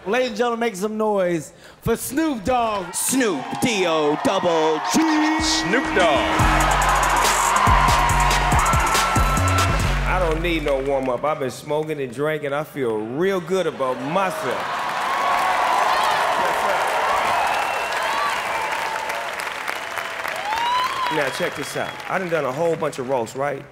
Ladies and gentlemen, make some noise for Snoop Dogg. Snoop D-O-double-G. Snoop Dogg. I don't need no warm-up. I've been smoking and drinking. I feel real good about myself. Now, check this out. I done a whole bunch of roasts, right?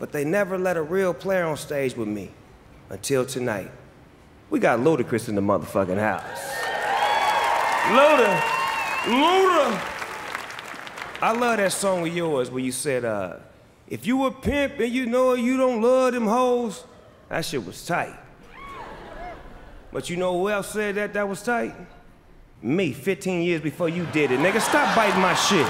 But they never let a real player on stage with me until tonight. We got Ludacris in the motherfucking house. Luda! I love that song of yours where you said, if you a pimp and you know you don't love them hoes, that shit was tight. But you know who else said that was tight? Me, 15 years before you did it. Nigga, stop biting my shit.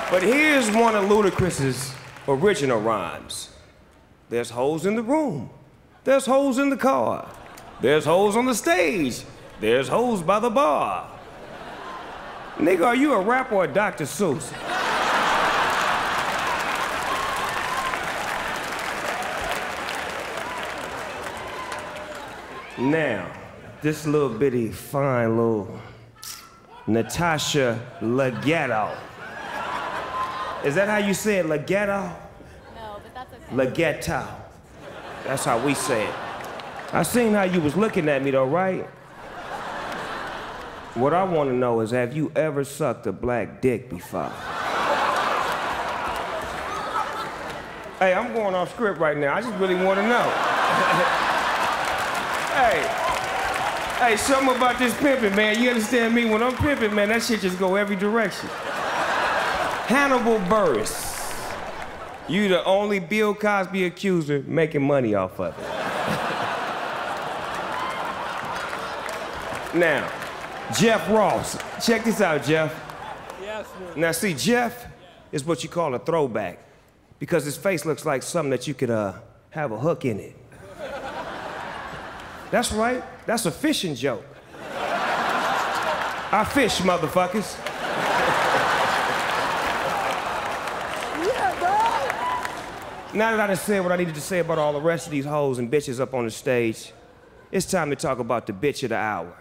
But here's one of Ludacris's original rhymes. There's hoes in the room. There's hoes in the car. There's hoes on the stage. There's hoes by the bar. Nigga, are you a rapper or a Dr. Seuss? Now, this little bitty, fine little Natasha Leggett. Is that how you say it, Leggett? No, but that's okay. Leggett. That's how we say it. I seen how you was looking at me though, right? What I want to know is, have you ever sucked a black dick before? Hey, I'm going off script right now. I just really want to know. Hey, something about this pimping, man. You understand me? When I'm pimping, man, that shit just go every direction. Hannibal Buress. You the only Bill Cosby accuser making money off of it. Now, Jeff Ross. Check this out, Jeff. Yes, sir. Now, see, Jeff is what you call a throwback because his face looks like something that you could have a hook in it. That's right. That's a fishing joke. I fish, motherfuckers. Now that I done said what I needed to say about all the rest of these hoes and bitches up on the stage, it's time to talk about the bitch of the hour.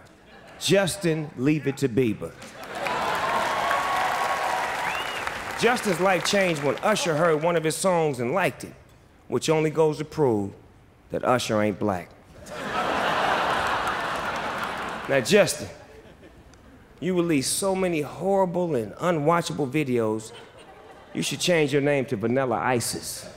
Justin, Leave It to Bieber. Justin's life changed when Usher heard one of his songs and liked it, which only goes to prove that Usher ain't black. Now, Justin, you release so many horrible and unwatchable videos, you should change your name to Vanilla Isis.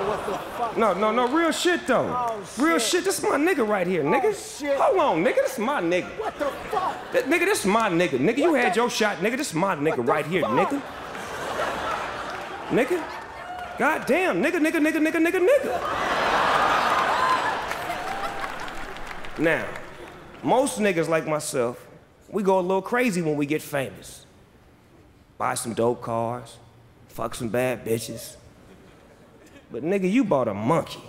What the fuck? No, real shit though. Oh, real shit, this is my nigga right here, nigga. Oh, shit. Hold on, nigga, this is my nigga. What the fuck? Nigga, this is my nigga. Nigga, you had your shot, nigga, this is my nigga right here, fuck? nigga. Nigga. God damn, nigga. Now, most niggas like myself, we go a little crazy when we get famous. Buy some dope cars, fuck some bad bitches. But nigga, you bought a monkey.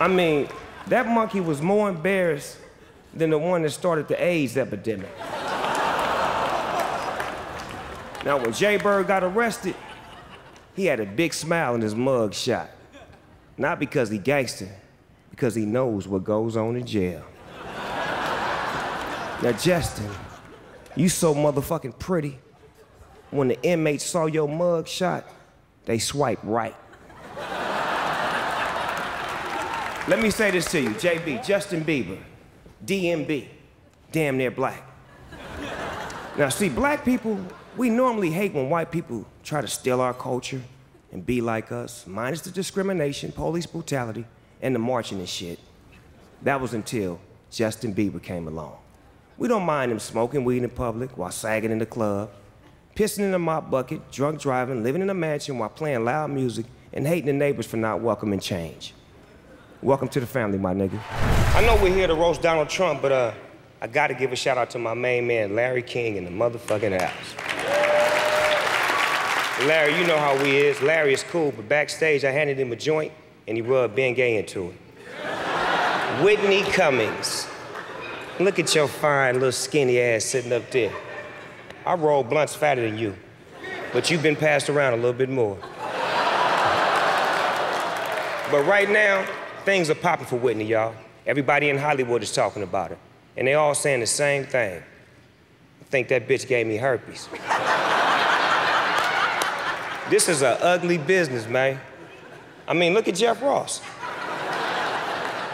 I mean, that monkey was more embarrassed than the one that started the AIDS epidemic. Now, when Jay Bird got arrested, he had a big smile in his mug shot. Not because he gangster, because he knows what goes on in jail. Now, Justin, you so motherfucking pretty. When the inmates saw your mug shot, they swiped right. Let me say this to you, JB, Justin Bieber, DMB, damn near black. Now, see, black people, we normally hate when white people try to steal our culture and be like us, minus the discrimination, police brutality, and the marching and shit. That was until Justin Bieber came along. We don't mind him smoking weed in public while sagging in the club, pissing in a mop bucket, drunk driving, living in a mansion while playing loud music, and hating the neighbors for not welcoming change. Welcome to the family, my nigga. I know we're here to roast Donald Trump, but I gotta give a shout out to my main man, Larry King, in the motherfucking house. Larry, you know how he is. Larry is cool, but backstage I handed him a joint and he rubbed Ben Gay into it. Whitney Cummings. Look at your fine little skinny ass sitting up there. I roll blunts fatter than you, but you've been passed around a little bit more. But right now, things are popping for Whitney, y'all. Everybody in Hollywood is talking about her. And they all saying the same thing. I think that bitch gave me herpes. This is an ugly business, man. I mean, look at Jeff Ross.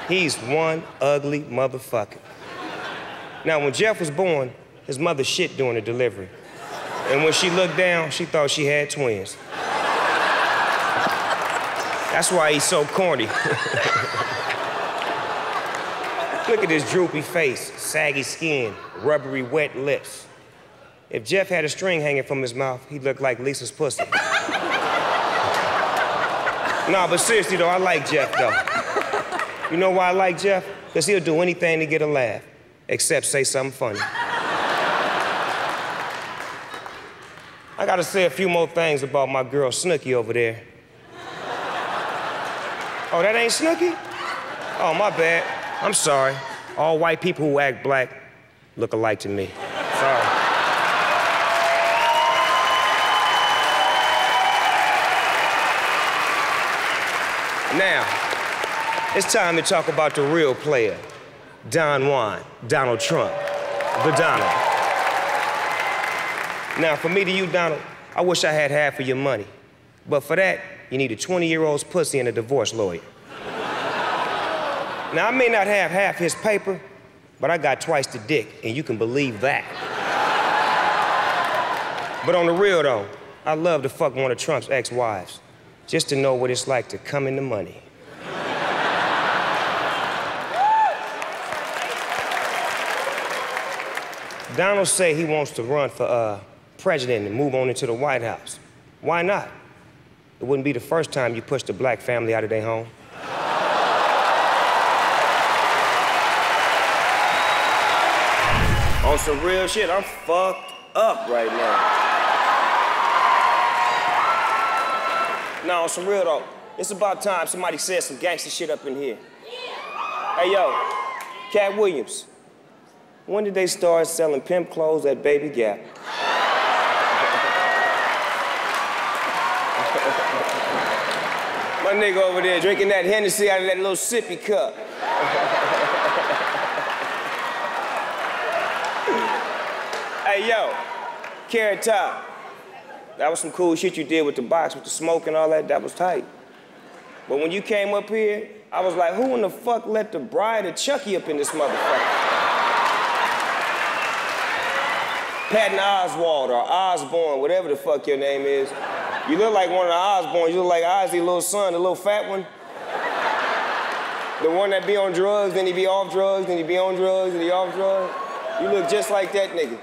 He's one ugly motherfucker. Now, when Jeff was born, his mother shit during the delivery. And when she looked down, she thought she had twins. That's why he's so corny. Look at his droopy face, saggy skin, rubbery wet lips. If Jeff had a string hanging from his mouth, he'd look like Lisa's pussy. Nah, but seriously though, I like Jeff though. You know why I like Jeff? Because he'll do anything to get a laugh, except say something funny. I gotta say a few more things about my girl Snooki over there. Oh, that ain't Snooki? Oh, my bad. I'm sorry. All white people who act black look alike to me. Sorry. Now, it's time to talk about the real player, Don Juan, Donald Trump, the Donald. Now, from me to you, Donald, I wish I had half of your money. But for that, you need a 20-year-old's pussy and a divorce lawyer. Now, I may not have half his paper, but I got twice the dick, and you can believe that. But on the real, though, I love to fuck one of Trump's ex-wives, just to know what it's like to come in the money. Donald say he wants to run for president and move on into the White House. Why not? It wouldn't be the first time you pushed a black family out of their home. On some real shit, I'm fucked up right now. Now, on some real though, it's about time somebody said some gangster shit up in here. Hey, yo, Cat Williams, when did they start selling pimp clothes at Baby Gap? My nigga over there drinking that Hennessy out of that little sippy cup. Hey, yo, Carrot Top. That was some cool shit you did with the box, with the smoke and all that. That was tight. But when you came up here, I was like, who in the fuck let the bride of Chucky up in this motherfucker? Patton Oswalt or Osborne, whatever the fuck your name is. You look like one of the Osborns. You look like Ozzy's little son, the little fat one. The one that be on drugs, then he be off drugs, then he be on drugs, then he off drugs. You look just like that nigga.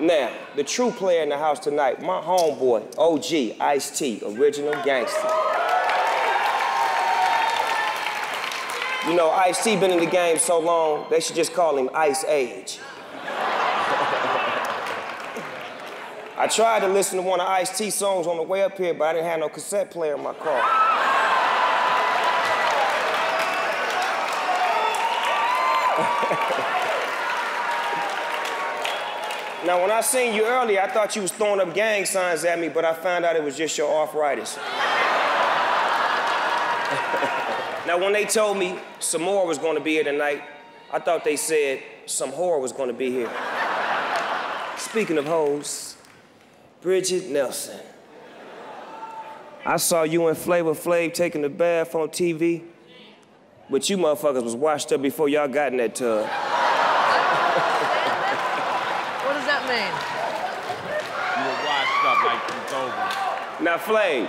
Now, the true player in the house tonight, my homeboy, OG, Ice-T, original gangster. You know, Ice-T been in the game so long, they should just call him Ice Age. I tried to listen to one of Ice-T songs on the way up here, but I didn't have no cassette player in my car. Now, when I seen you earlier, I thought you was throwing up gang signs at me, but I found out it was just your arthritis. Now, when they told me some more was gonna be here tonight, I thought they said some whore was gonna be here. Speaking of hoes, Bridget Nelson. I saw you and Flavor Flav taking a bath on TV, but you motherfuckers was washed up before y'all got in that tub. What does that mean? You were washed up like it's over. Now, Flav,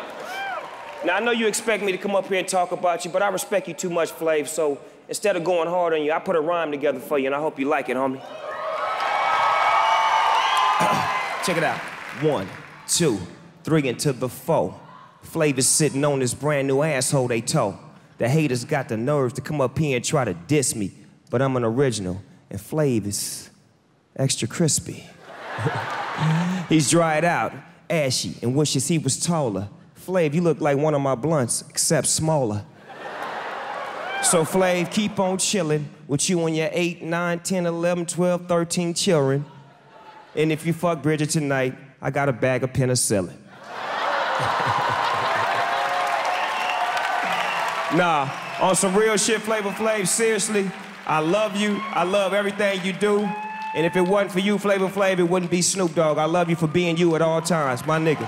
now I know you expect me to come up here and talk about you, but I respect you too much, Flav, so instead of going hard on you, I put a rhyme together for you, and I hope you like it, homie. Check it out. 1, 2, 3 into the 4. Flavor's sitting on this brand new asshole they told. The haters got the nerves to come up here and try to diss me, but I'm an original, and Flav is extra crispy. He's dried out, ashy, and wishes he was taller. Flav, you look like one of my blunts, except smaller. So Flav, keep on chilling with you and your 8, 9, 10, 11, 12, 13 children. And if you fuck Bridget tonight, I got a bag of penicillin. Nah, on some real shit, Flavor Flav, seriously, I love you. I love everything you do. And if it wasn't for you, Flavor Flav, it wouldn't be Snoop Dogg. I love you for being you at all times, my nigga.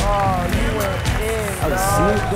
Oh, you went in, dog.